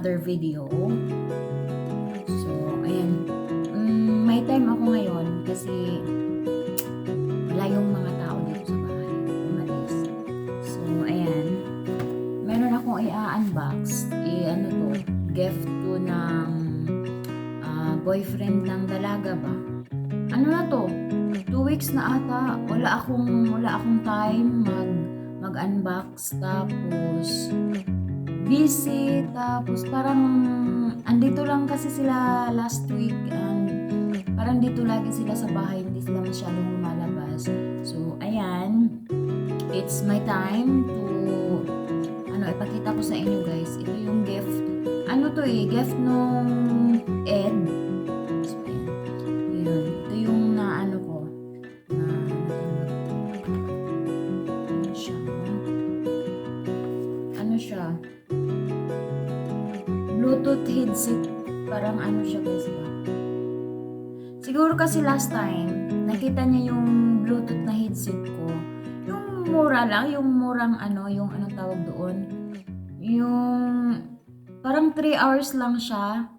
another video. So, ayan. May time ako ngayon kasi wala yung mga tao dito sa bahay. Umalis. So, ayan. Meron akong i-unbox. Ano to? Gift to ng boyfriend ng dalaga ba? Ano na to? 2 weeks na ata. Wala akong time mag-unbox. Tapos busy. Tapos parang andito lang kasi sila last week and parang dito lagi sila sa bahay. Hindi sila masyadong lumalabas. So, ayan. It's my time to ipakita ko sa inyo guys. Ito yung gift. Ano to gift nung Ed. So, ayan. Ito yung natanggap ko. Ano siya? Bluetooth headset. Parang siya guys ba? Siguro kasi last time, nakita niya yung Bluetooth na headset ko. Yung mura lang, yung murang yung anong tawag doon. Yung parang 3 hours lang siya.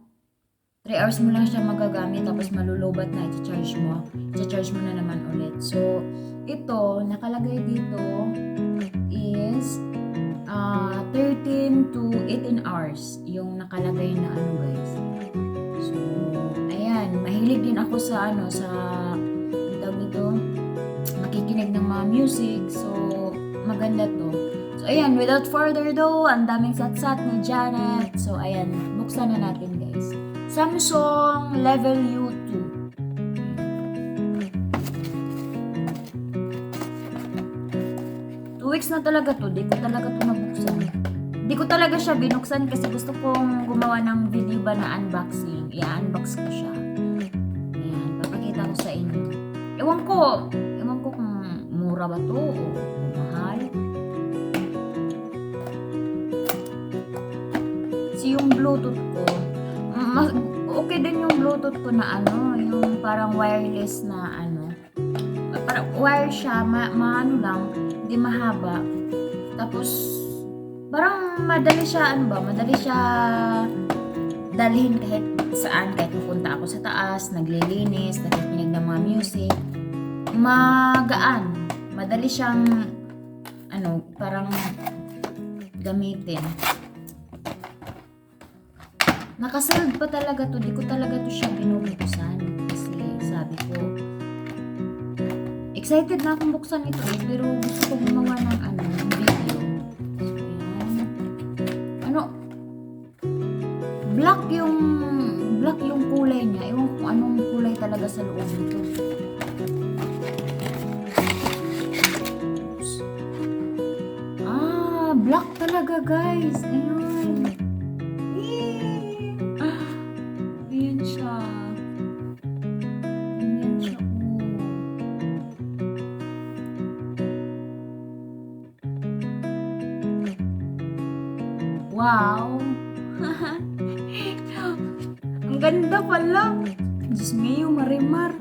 3 hours mo lang siya magagamit tapos malulobat na i-charge mo. I-charge mo na naman ulit. So, ito, nakalagay dito is 13 to 18 hours yung nakalagay na guys. So, ayan, mahilig din ako sa tawag nito, makikinig ng mga music. So, maganda to. So, ayan, without further ado, ang daming satsat ni Janet. So, ayan, buksan na natin guys. Samsung Level U2. 2 weeks na talaga to. Di ko talaga to nabuksan. Di ko talaga siya binuksan kasi gusto kong gumawa ng video ba na unboxing. I-unbox ko siya. Ayan, papakita ko sa inyo. Ewan ko kung mura ba to o mahal. Yung Bluetooth ko, okay din yung Bluetooth ko na yung parang wireless na parang wire siya, lang, hindi mahaba. Tapos, parang madali siya, madali siya dalhin kahit saan, kahit pupunta ako sa taas, naglilinis, nakikinig ng mga music. Magaan, madali siyang, parang gamitin. Nakasold pa talaga to. Di ko talaga to siya binubuksan. Kasi sabi ko, excited na akong buksan ito pero gusto ko gumawa ng video. So, black yung kulay niya. Ewan kung anong kulay talaga sa loob nito. Black talaga guys. Ayun. Wow! Ang ganda pala! Diyos mio, marimar!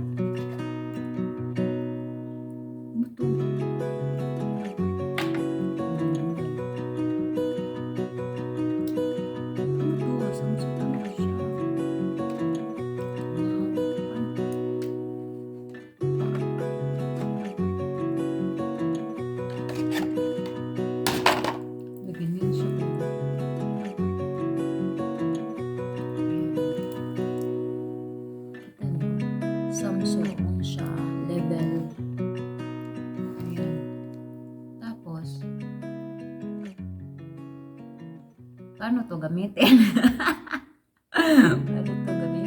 Ano to? Samsung siya. Ganyan siya. Samsung siya, level. Ayan. Tapos, paano to gamitin? Paano to gamitin?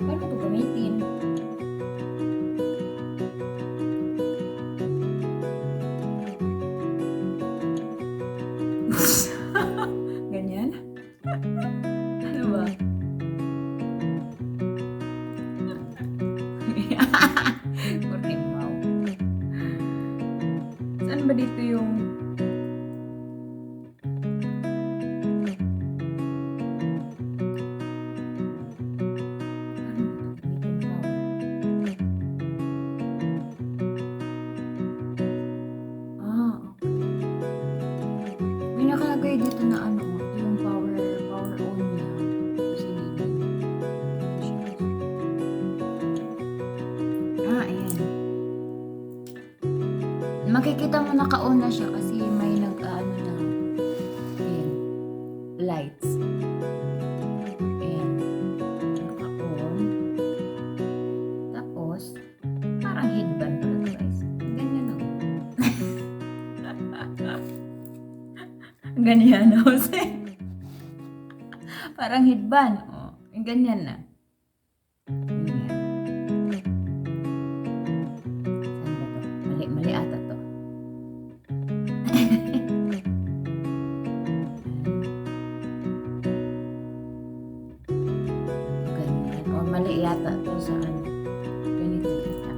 Paano to gamitin? Ganyan? Ano ba? Portimao. Saan ba dito yung makikita mo naka-on na siya kasi may nag-ano na. Ayan, lights. Ayan, naka-on. Tapos, parang headband pala to guys. Ganyan o. Ganyan o. Parang headband. O, ganyan na. Ganyan. Saan ba to? Mali ata to. Ganyan. O mali yata to sa ano. Ganito yata.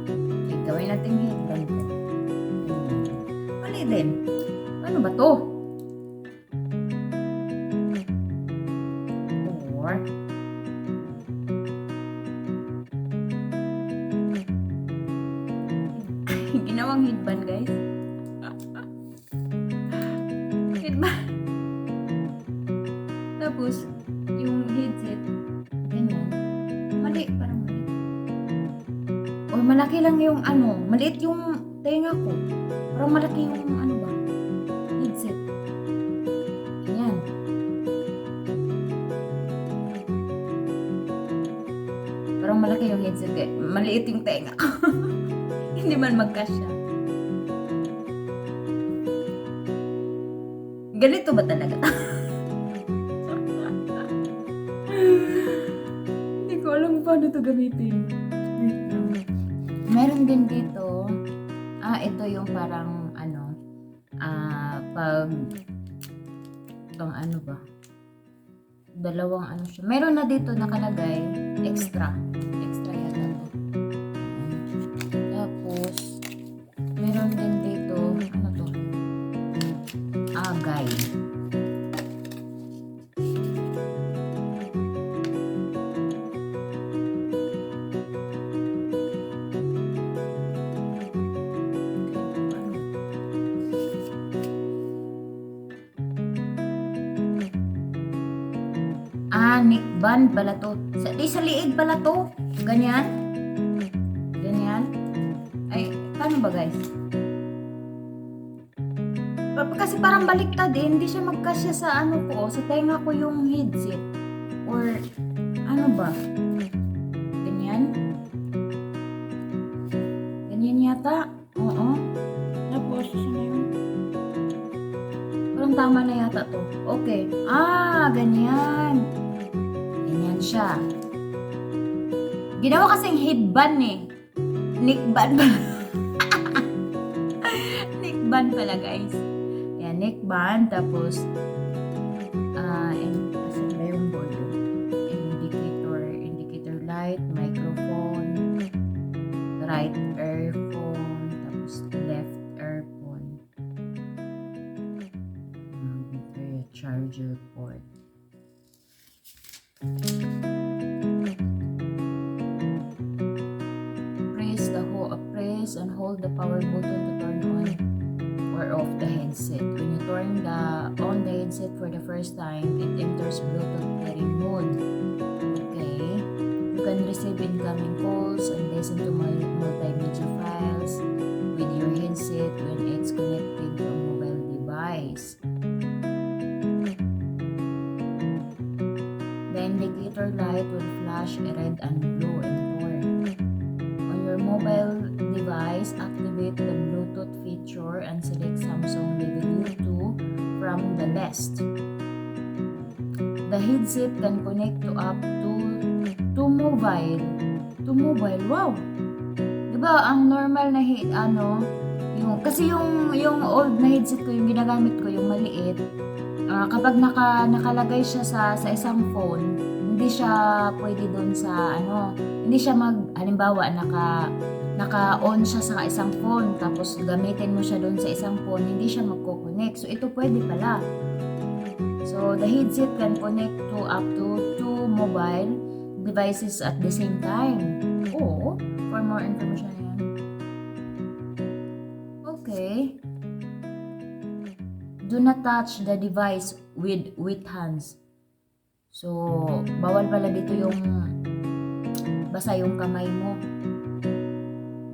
Okay, gawin natin headband to. Mali din. Ano ba to? Or ginawang headband guys. Headband. Tapos, yung headset, ganyan. Mali, parang mali. O malaki lang yung ano, maliit yung tenga ko. Parang malaki yung ano ba, headset. Ganyan. Parang malaki yung headset eh. Maliit yung tenga ko. Hindi man magkasya. Ganito ba talaga? Hindi ko alam paano to gamitin. Meron din dito, ito yung parang ano, pag itong ano ba? Dalawang ano siya. Meron na dito nakalagay, extra yata to. Tapos, meron din dito, ano to? Guide. Neckband pala to. Sa liig pala to. Ganyan. Ganyan. Ay, paano ba guys? Kasi parang baliktad eh. Hindi siya magkasya sa ano ko. Sa tenga ko yung headset. Or, ano ba? Ganyan. Ganyan yata. Oo. Tapos, na yun? Parang tama na yata to. Okay. Ganyan. Ganyan siya. Ginawa kasing headband eh. Neckband pala. Neckband pala guys. Ayan, neckband. Tapos, asan ba yung board? Indicator light, microphone, right earphone, tapos left earphone. Charger port. Press and hold the power button to turn on or off the headset. When you turn on the headset for the first time, it enters Bluetooth pairing mode. Okay. You can receive incoming calls and listen to multimedia files with your headset when it's connected to a mobile device. The indicator light will flash red and blue and turn. On your mobile device, activate the Bluetooth feature and select Samsung Level U2 from the list. The headset can connect to up to mobile. Wow! Diba, ang normal na kasi yung old na headset ko, yung ginagamit ko, yung maliit, kapag nakalagay siya sa isang phone, hindi siya pwede doon sa hindi siya halimbawa naka-on siya sa isang phone, tapos gamitin mo siya doon sa isang phone, hindi siya magko-connect. So, ito pwede pala. So, the headset can connect to up to 2 mobile devices at the same time. Oh, for more information yan. Okay. Do not touch the device with hands. So, bawal pala dito yung basa yung kamay mo.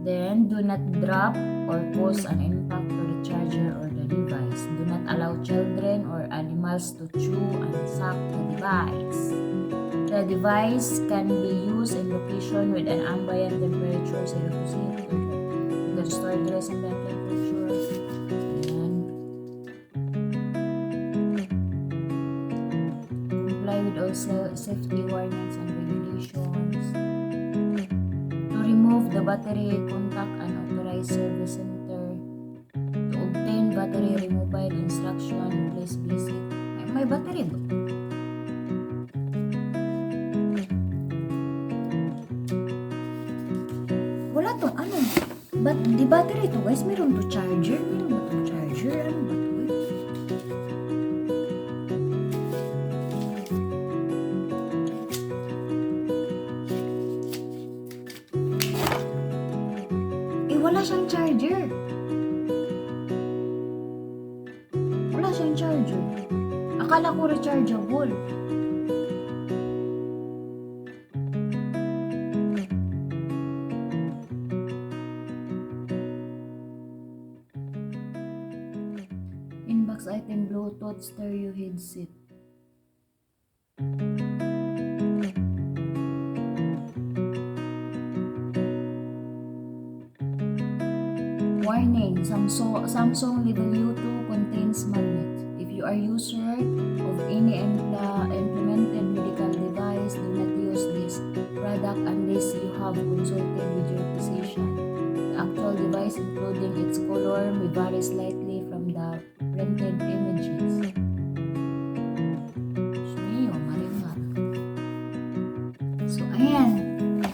Then, do not drop or cause an impact to the charger or the device. Do not allow children or animals to chew and suck the device. The device can be used in location with an ambient temperature 0 to 0. You can store the rest ambient temperature. Ayan. Comply with all safety warnings and regulations. To remove the battery, contact an authorized service center. To obtain battery removal instruction, please visit. May battery ba? Wala to, ano? Di battery to guys, meron to charger. Meron ba to charger? Ano ba to? Wala siyang charger. Wala siyang charger. Akala ko rechargeable. Inbox item Bluetooth stereo headset. Warning, Samsung Level U2 contains magnet. If you are user of any implemented medical device, do not use this product unless you have consulted with your physician. The actual device, including its color, may vary slightly from the printed images. So, ayan.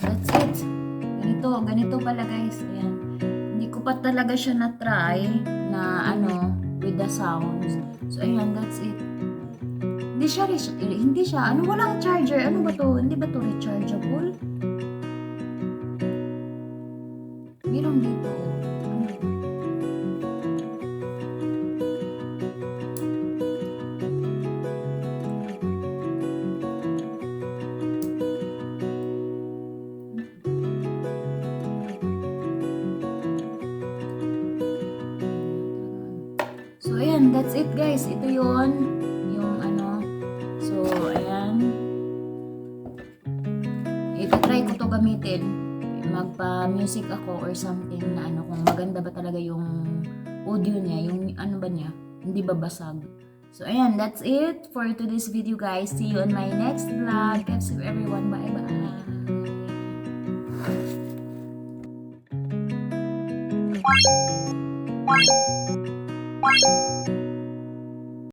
That's it. Ganito pala guys. Ayan. Hindi ko pa talaga siya na-try na with the sounds. So, ayan, that's it. Hindi siya, walang charger. Ano ba to? Hindi ba to rechargeable? Meron dito. So, ayan, that's it guys. Ito yung So, ayan. Ito-try ko to gamitin. Magpa-music ako or something na kung maganda ba talaga yung audio niya, yung ba niya, hindi babasag. So, ayan, that's it for today's video guys. See you on my next vlog. God save everyone. Bye-bye.